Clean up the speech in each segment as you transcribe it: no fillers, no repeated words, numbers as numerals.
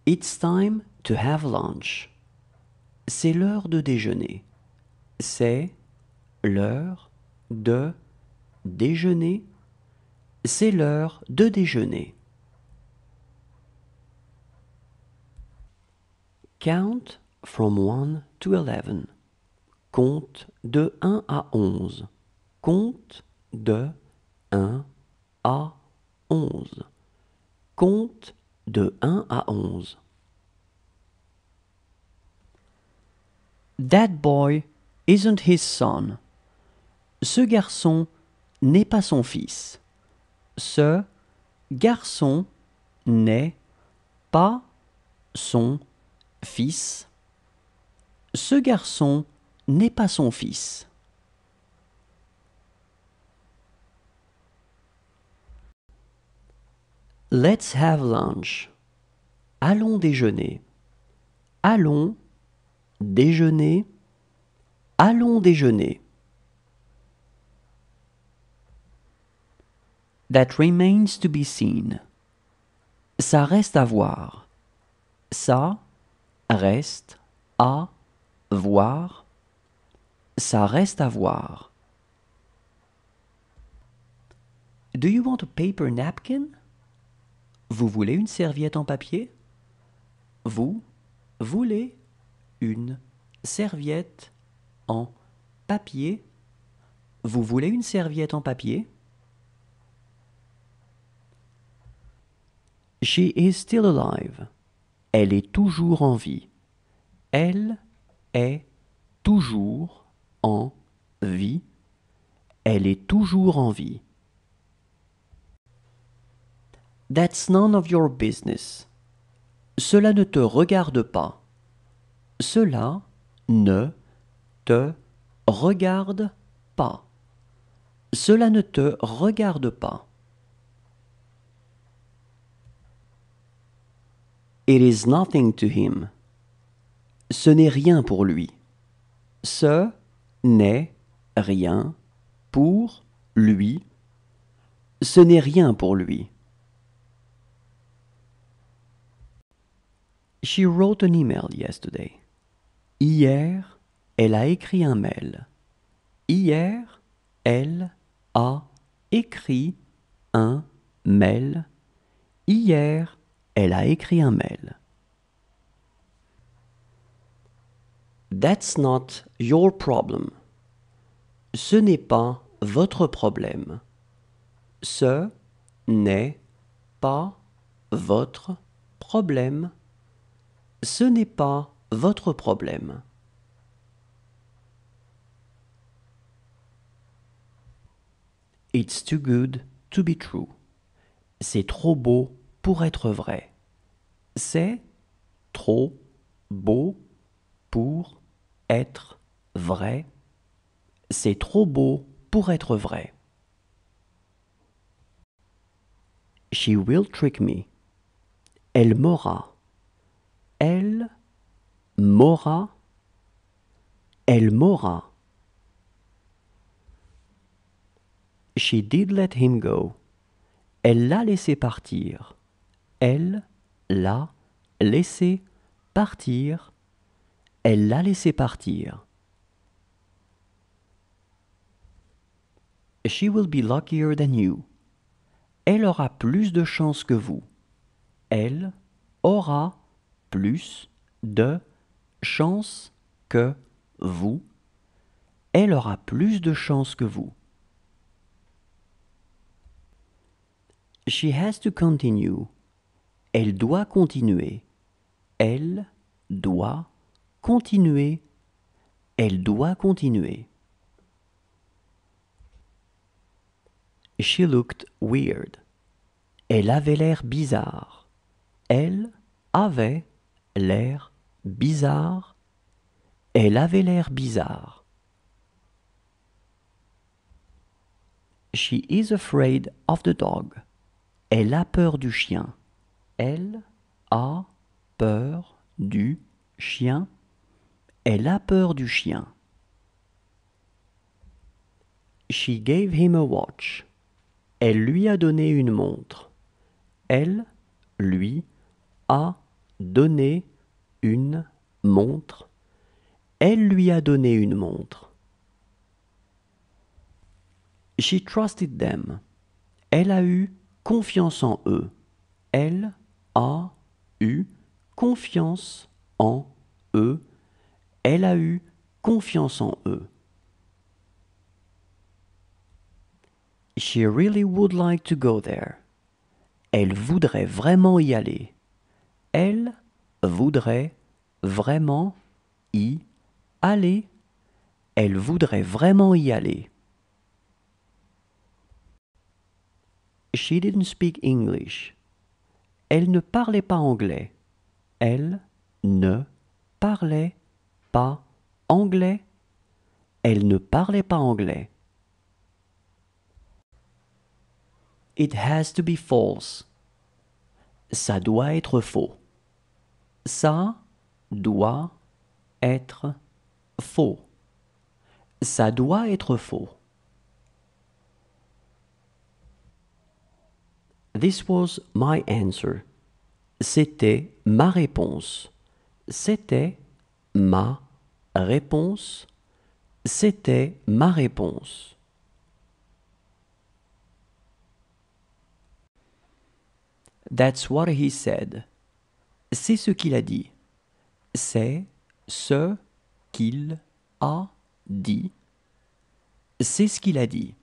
It's time to have lunch. C'est l'heure de déjeuner. C'est l'heure de déjeuner. C'est l'heure de déjeuner. Count from 1 to 11. Compte de 1 à 11. Compte de 1 à 11. Compte de 1 à 11. That boy isn't his son. Ce garçon n'est pas son fils. Ce garçon n'est pas son fils. Ce garçon n'est pas son fils. Let's have lunch. Allons déjeuner. Allons déjeuner. Allons déjeuner. That remains to be seen. Ça reste à voir. Ça reste à voir. Ça reste à voir. Do you want a paper napkin? Vous voulez une serviette en papier? Vous voulez une serviette en papier? Vous voulez une serviette en papier? She is still alive. Elle est toujours en vie. Elle est toujours en vie. Elle est toujours en vie. That's none of your business. Cela ne te regarde pas. Cela ne te regarde pas. Cela ne te regarde pas. It is nothing to him. Ce n'est rien pour lui. Ce n'est rien pour lui. Ce n'est rien pour lui. She wrote an email yesterday. Hier, elle a écrit un mail. Hier, elle a écrit un mail. Hier, elle a écrit un mail. That's not your problem. Ce n'est pas votre problème. Ce n'est pas votre problème. Ce n'est pas votre problème. It's too good to be true. C'est trop beau pour être vrai. C'est trop beau pour être vrai. C'est trop beau pour être vrai. She will trick me. Elle m'aura. Elle m'aura. Elle m'aura. She did let him go. Elle l'a laissé partir. Elle l'a laissé partir. Elle l'a laissé partir. She will be luckier than you. Elle aura plus de chance que vous. Elle aura plus de chance que vous. Elle aura plus de chance que vous. She has to continue. Elle doit continuer. Elle doit continuer. Elle doit continuer. She looked weird. Elle avait l'air bizarre. Elle avait l'air bizarre. Elle avait l'air bizarre. She is afraid of the dog. Elle a peur du chien. Elle a peur du chien. Elle a peur du chien. She gave him a watch. Elle lui a donné une montre. Elle lui a donné une montre. Elle lui a donné une montre. She trusted them. Elle a eu confiance en eux. Elle a eu confiance en eux. Elle a eu confiance en eux. She really would like to go there. Elle voudrait vraiment y aller. Elle voudrait vraiment y aller. Elle voudrait vraiment y aller. She didn't speak English. Elle ne parlait pas anglais. Elle ne parlait pas anglais. Elle ne parlait pas anglais. It has to be false. Ça doit être faux. Ça doit être faux. Ça doit être faux. This was my answer. C'était ma réponse. C'était ma réponse. C'était ma réponse. That's what he said. C'est ce qu'il a dit. C'est ce qu'il a dit. C'est ce qu'il a dit.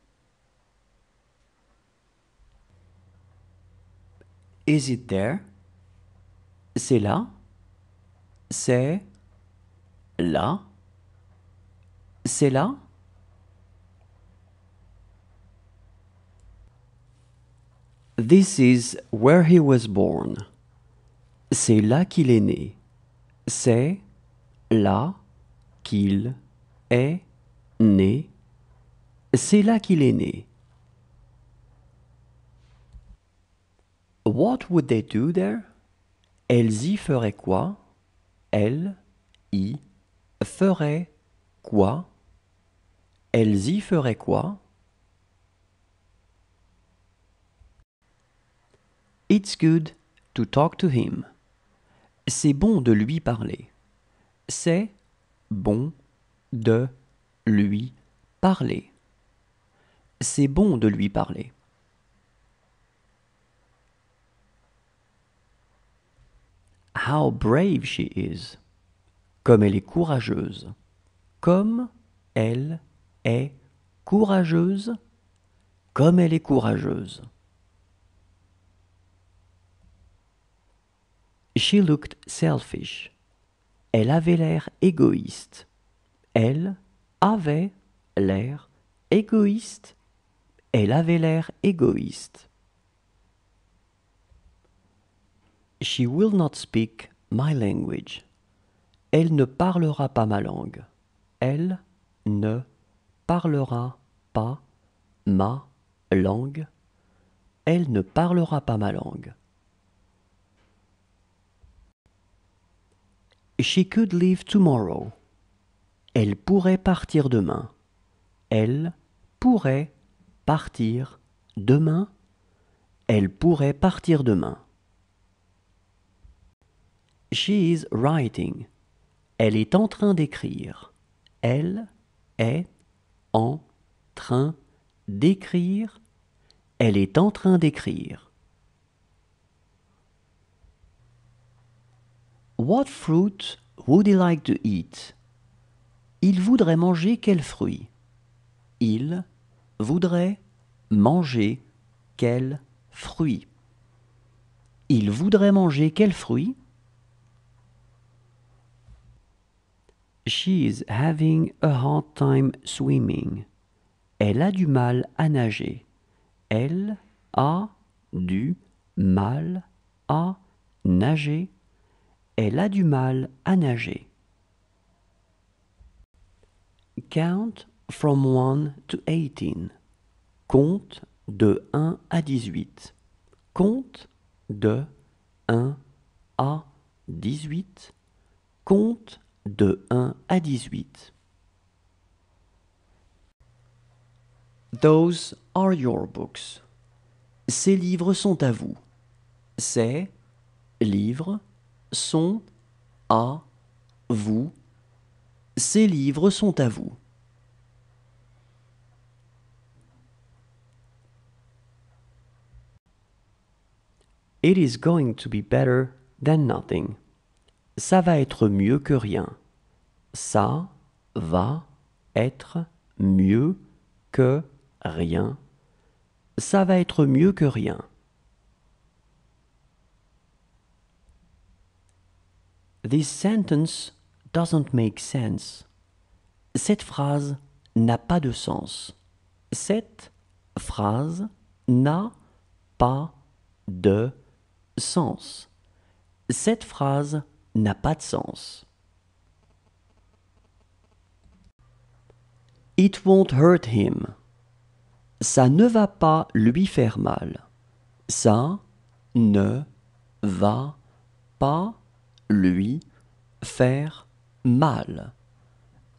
Is it there? C'est là. C'est là. C'est là. This is where he was born. C'est là qu'il est né. C'est là qu'il est né. C'est là qu'il est né. What would they do there? Elles y feraient quoi? Elles y feraient quoi? Elles y feraient quoi? It's good to talk to him. C'est bon de lui parler. C'est bon de lui parler. C'est bon de lui parler. How brave she is. Comme elle est courageuse. Comme elle est courageuse. Comme elle est courageuse. She looked selfish. Elle avait l'air égoïste. Elle avait l'air égoïste. Elle avait l'air égoïste. She will not speak my language. Elle ne parlera pas ma langue. Elle ne parlera pas ma langue. Elle ne parlera pas ma langue. She could leave tomorrow. Elle pourrait partir demain. Elle pourrait partir demain. Elle pourrait partir demain. She is writing. Elle est en train d'écrire. Elle est en train d'écrire. Elle est en train d'écrire. What fruit would he like to eat? Il voudrait manger quel fruit? Il voudrait manger quel fruit? Il voudrait manger quel fruit? She is having a hard time swimming. Elle a du mal à nager. Elle a du mal à nager. Elle a du mal à nager. Count from 1 to 18. Compte de 1 à 18. Compte de 1 à 18. Compte de 1 à 18. Those are your books. Ces livres sont à vous. Ces livres sont à vous. Ces livres sont à vous. It is going to be better than nothing. Ça va être mieux que rien. Ça va être mieux que rien. Ça va être mieux que rien. This sentence doesn't make sense. Cette phrase n'a pas de sens. Cette phrase n'a pas de sens. Cette phrase n'a pas de sens. It won't hurt him. Ça ne va pas lui faire mal. Ça ne va pas lui faire mal.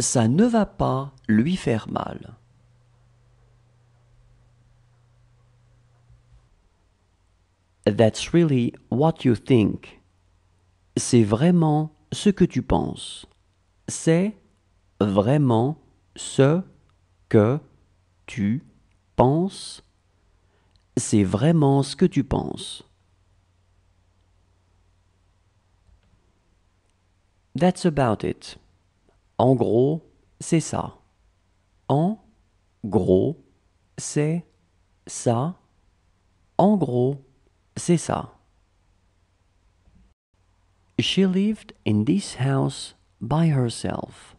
Ça ne va pas lui faire mal. That's really what you think. C'est vraiment ce que tu penses. C'est vraiment ce que tu penses. C'est vraiment ce que tu penses. That's about it. En gros, c'est ça. En gros, c'est ça. En gros, c'est ça. She lived in this house by herself.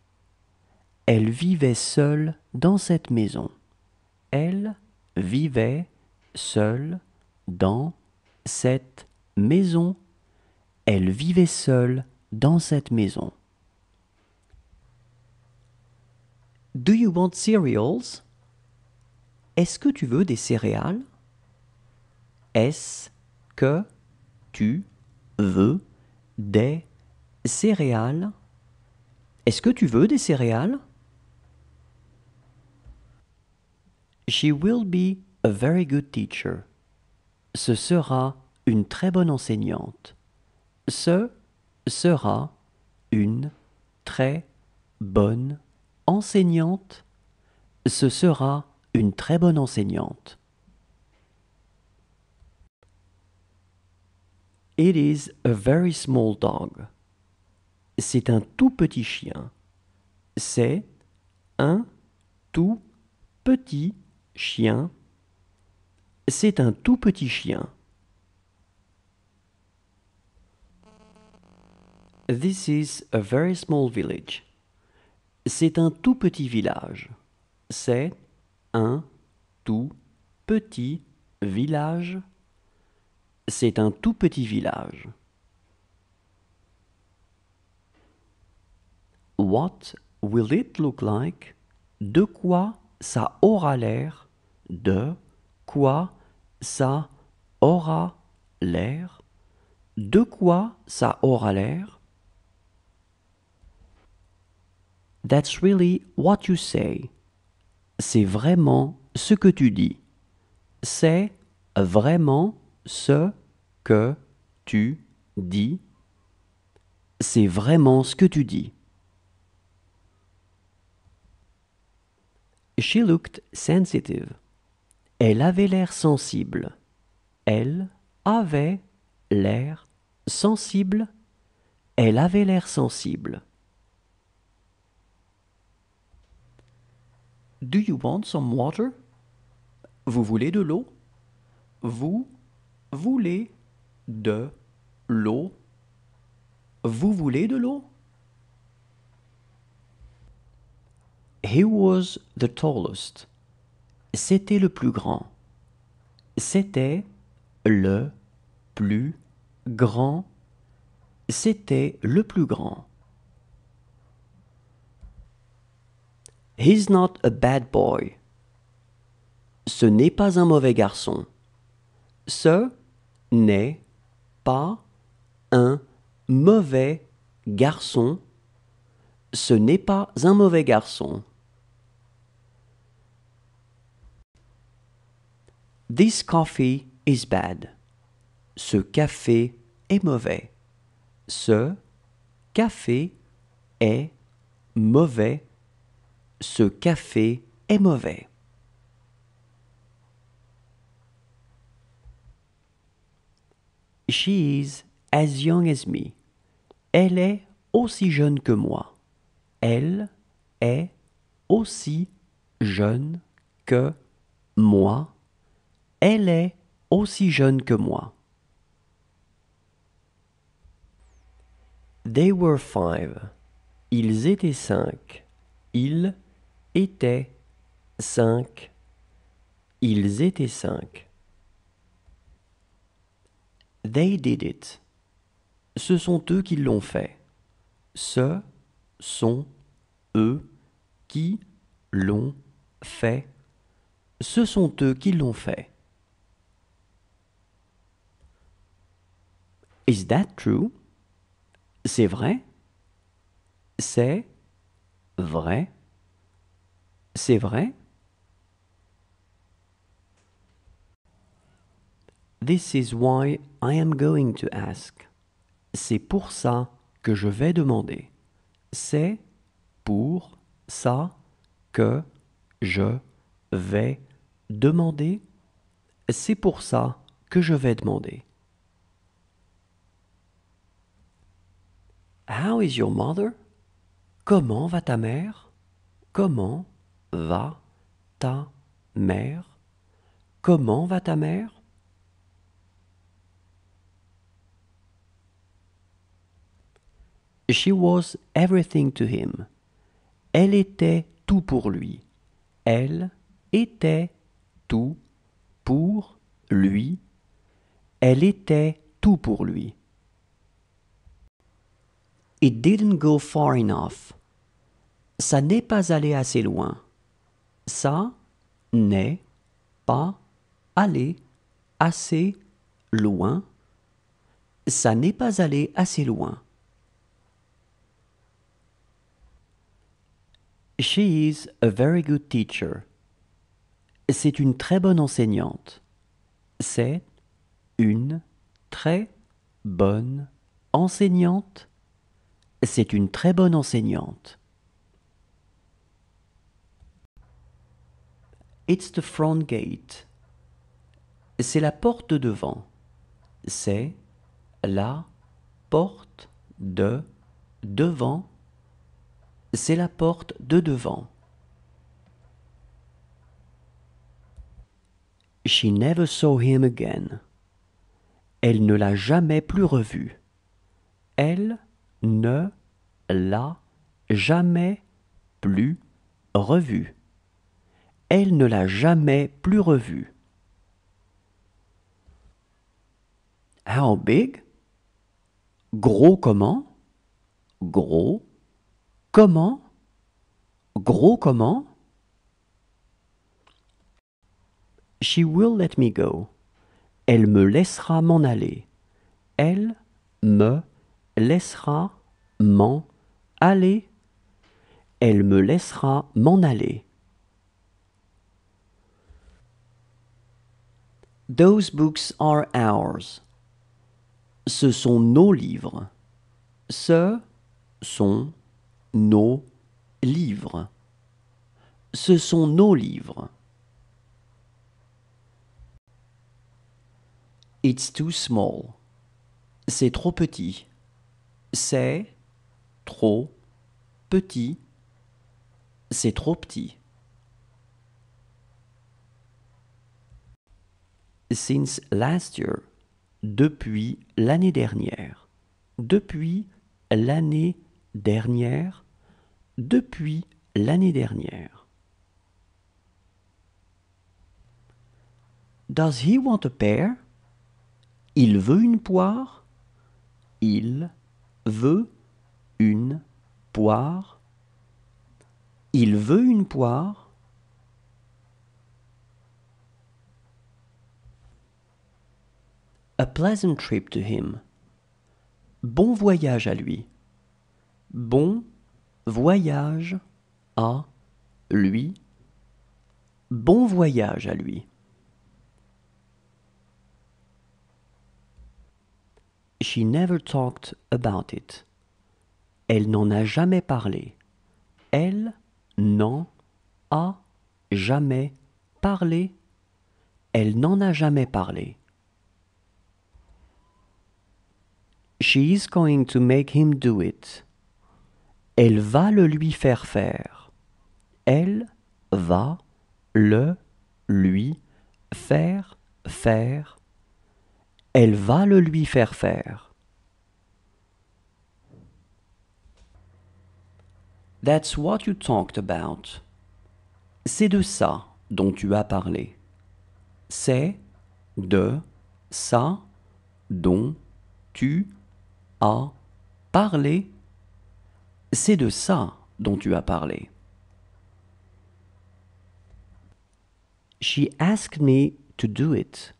Elle vivait seule dans cette maison. Elle vivait seule dans cette maison. Elle vivait seule dans cette maison. Do you want cereals? Est-ce que tu veux des céréales? Est-ce que tu veux des céréales? Est-ce que tu veux des céréales? She will be a very good teacher. Ce sera une très bonne enseignante. Ce sera une très bonne enseignante. Ce sera une très bonne enseignante. It is a very small dog. C'est un tout petit chien. C'est un tout petit chien. C'est un tout petit chien. This is a very small village. C'est un tout petit village. C'est un tout petit village. C'est un tout petit village. What will it look like? De quoi ça aura l'air? De quoi ça aura l'air? De quoi ça aura l'air? That's really what you say. C'est vraiment ce que tu dis. C'est vraiment ce que tu dis. C'est vraiment ce que tu dis. She looked sensitive. Elle avait l'air sensible. Elle avait l'air sensible. Elle avait l'air sensible. Do you want some water? Vous voulez de l'eau? Vous voulez de l'eau? Vous voulez de l'eau? He was the tallest. C'était le plus grand. C'était le plus grand. C'était le plus grand. He's not a bad boy. Ce n'est pas un mauvais garçon. Ce n'est pas un mauvais garçon. Ce n'est pas un mauvais garçon. This coffee is bad. Ce café est mauvais. Ce café est mauvais. Ce café est mauvais. She is as young as me. Elle est aussi jeune que moi. Elle est aussi jeune que moi. Elle est aussi jeune que moi. They were 5. Ils étaient 5. Ils étaient 5. Ils étaient 5. They did it. Ce sont eux qui l'ont fait. Ce sont eux qui l'ont fait. Ce sont eux qui l'ont fait. Is that true? C'est vrai? C'est vrai? C'est vrai? This is why I am going to ask. C'est pour ça que je vais demander. C'est pour ça que je vais demander. C'est pour ça que je vais demander. How is your mother? Comment va ta mère? Comment va ta mère? Comment va ta mère? She was everything to him. Elle était tout pour lui. Elle était tout pour lui. Elle était tout pour lui. It didn't go far enough. Ça n'est pas allé assez loin. Ça n'est pas allé assez loin. Ça n'est pas allé assez loin. She is a very good teacher. C'est une très bonne enseignante. C'est une très bonne enseignante. C'est une très bonne enseignante. It's the front gate. C'est la porte de devant. C'est la porte de devant. C'est la porte de devant. She never saw him again. Elle ne l'a jamais plus revu. Elle ne l'a jamais plus revu. Elle ne l'a jamais plus revu. How big? Gros comment? Gros comment? Gros comment? She will let me go. Elle me laissera m'en aller. Elle me laissera m'en aller. Elle me laissera m'en aller. Those books are ours. Ce sont nos livres. Ce sont nos livres. Ce sont nos livres. It's too small. C'est trop petit. C'est trop petit. C'est trop petit. Since last year. Depuis l'année dernière. Depuis l'année dernière. Depuis l'année dernière. Does he want a pear? Il veut une poire? Il veut une poire? Il veut une poire? A pleasant trip to him. Bon voyage à lui. Bon voyage à lui. Bon voyage à lui. She never talked about it. Elle n'en a jamais parlé. Elle n'en a jamais parlé. Elle n'en a jamais parlé. She is going to make him do it. Elle va le lui faire faire. Elle va le lui faire faire. Elle va le lui faire faire. That's what you talked about. C'est de ça dont tu as parlé. C'est de ça dont tu as parlé. C'est de ça dont tu as parlé. She asked me to do it.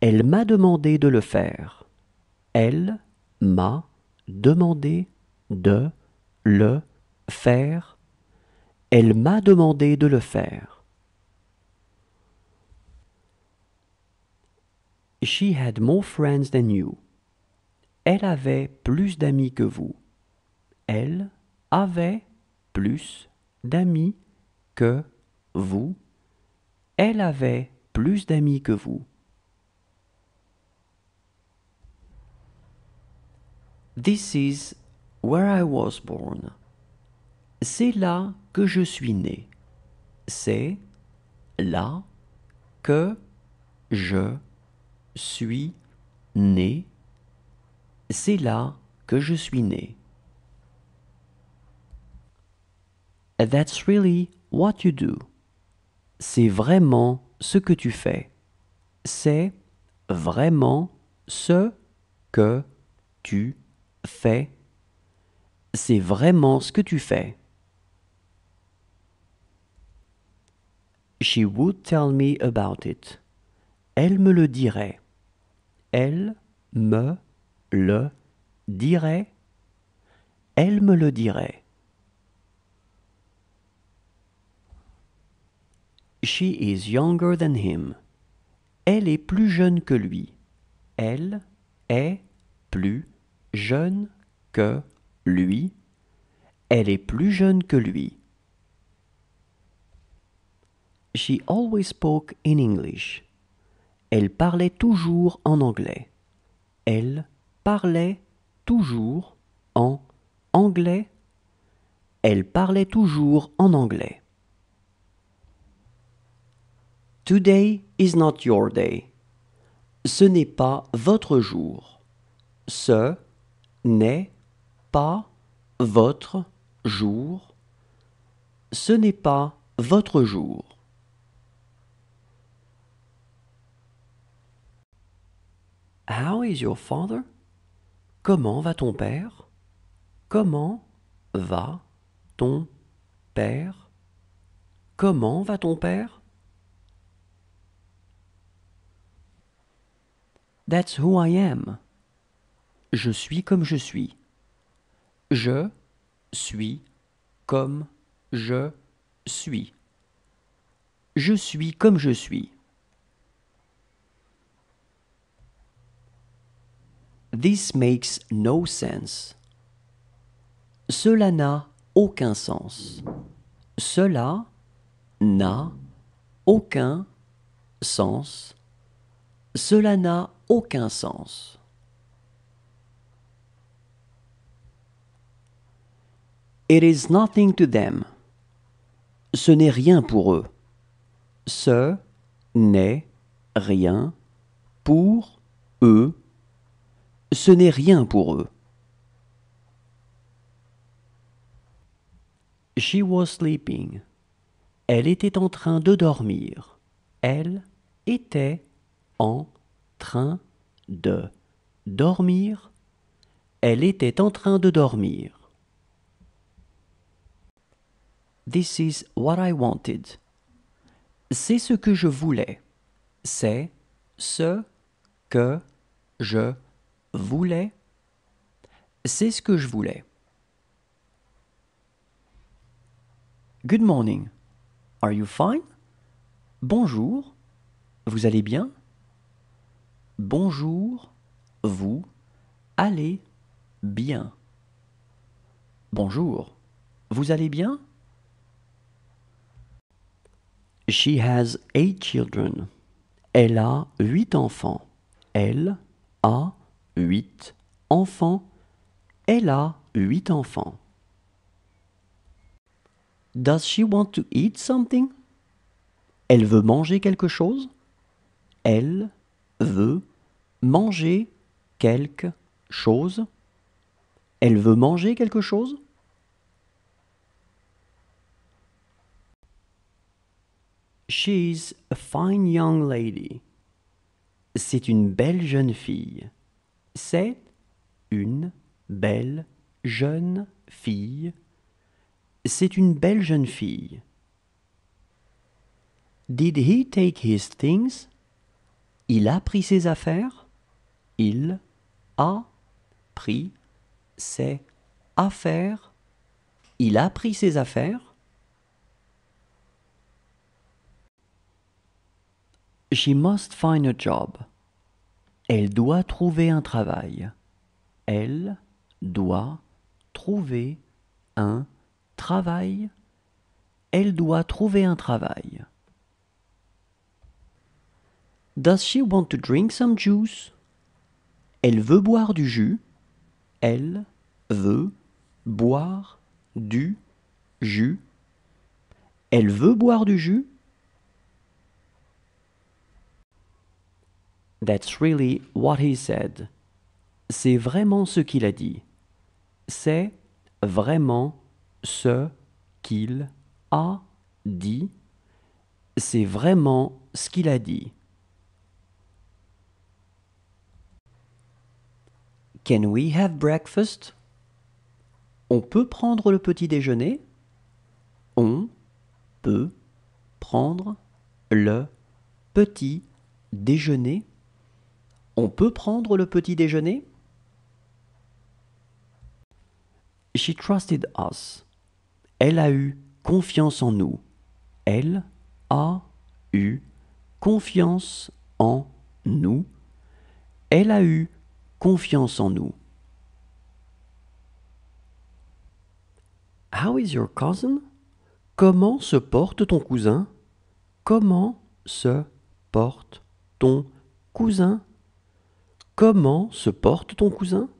Elle m'a demandé de le faire. Elle m'a demandé de le faire. Elle m'a demandé de le faire. She had more friends than you. Elle avait plus d'amis que vous. Elle avait plus d'amis que vous. Elle avait plus d'amis que vous. This is where I was born. C'est là que je suis né. C'est là que je suis né. C'est là que je suis né. That's really what you do. C'est vraiment ce que tu fais. C'est vraiment ce que tu fais. C'est vraiment ce que tu fais. She would tell me about it. Elle me le dirait. Elle me le dirait. Elle me le dirait. She is younger than him. Elle est plus jeune que lui. Elle est plus jeune que lui. Elle est plus jeune que lui. She always spoke in English. Elle parlait toujours en anglais. Elle parlait toujours en anglais. Elle parlait toujours en anglais. Today is not your day. Ce n'est pas votre jour. Ce n'est pas votre jour. Ce n'est pas votre jour. How is your father? Comment va ton père? Comment va ton père? Comment va ton père? That's who I am. Je suis comme je suis. Je suis comme je suis. Je suis comme je suis. This makes no sense. Cela n'a aucun sens. Cela n'a aucun sens. Cela n'a aucun sens. It is nothing to them. Ce n'est rien pour eux. Ce n'est rien pour eux. Ce n'est rien pour eux. She was sleeping. Elle était en train de dormir. Elle était en train de dormir. Elle était en train de dormir. This is what I wanted. C'est ce que je voulais. C'est ce que je voulais. C'est ce que je voulais. Good morning. Are you fine? Bonjour. Vous allez bien? Bonjour. Vous allez bien. Bonjour, vous allez bien? She has 8 children. Elle a 8 enfants. Elle a 8 enfants. Elle a 8 enfants. Does she want to eat something? Elle veut manger quelque chose? Elle veut manger quelque chose? Elle veut manger quelque chose? She's a fine young lady. C'est une belle jeune fille. C'est une belle jeune fille. C'est une belle jeune fille. Did he take his things? Il a pris ses affaires? Il a pris ses affaires? Il a pris ses affaires? She must find a job. Elle doit trouver un travail. Elle doit trouver un travail. Elle doit trouver un travail. Does she want to drink some juice? Elle veut boire du jus. Elle veut boire du jus. Elle veut boire du jus. That's really what he said. C'est vraiment ce qu'il a dit. C'est vraiment ce qu'il a dit. C'est vraiment ce qu'il a dit. Can we have breakfast? On peut prendre le petit déjeuner? On peut prendre le petit déjeuner? On peut prendre le petit déjeuner? She trusted us. Elle a eu confiance en nous. Elle a eu confiance en nous. Elle a eu confiance en nous. How is your cousin? Comment se porte ton cousin? Comment se porte ton cousin? Comment se porte ton cousin?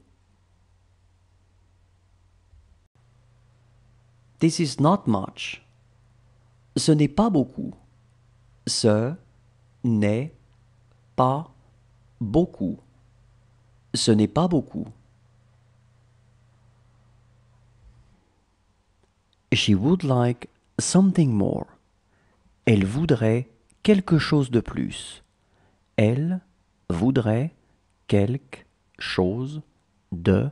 This is not much. Ce n'est pas beaucoup. Ce n'est pas beaucoup. Ce n'est pas beaucoup. She would like something more. Elle voudrait quelque chose de plus. Elle voudrait quelque chose de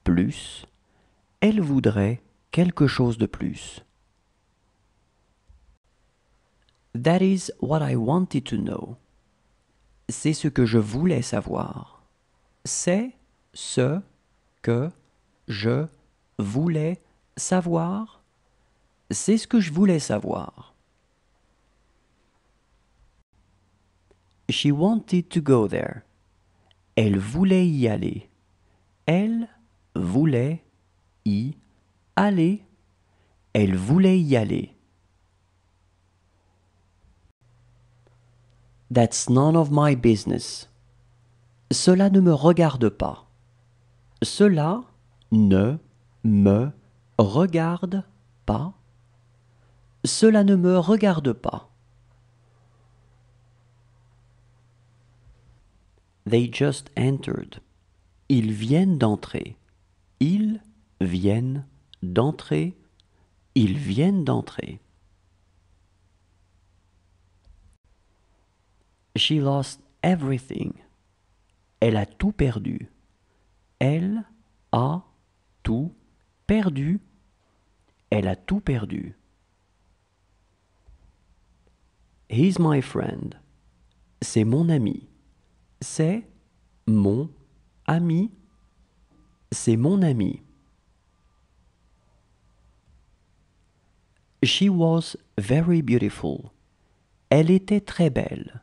plus. Elle voudrait quelque chose de plus. That is what I wanted to know. C'est ce que je voulais savoir. C'est ce que je voulais savoir. C'est ce que je voulais savoir. She wanted to go there. Elle voulait y aller. Elle voulait y aller. Elle voulait y aller. That's none of my business. Cela ne me regarde pas. Cela ne me regarde pas. Cela ne me regarde pas. They just entered. Ils viennent d'entrer. Ils viennent d'entrer. Ils viennent d'entrer. She lost everything. Elle a tout perdu. Elle a tout perdu. Elle a tout perdu. He's my friend. C'est mon ami. C'est mon ami. C'est mon ami. She was very beautiful. Elle était très belle.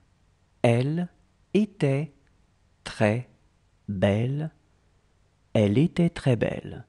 Elle était très belle. Elle était très belle.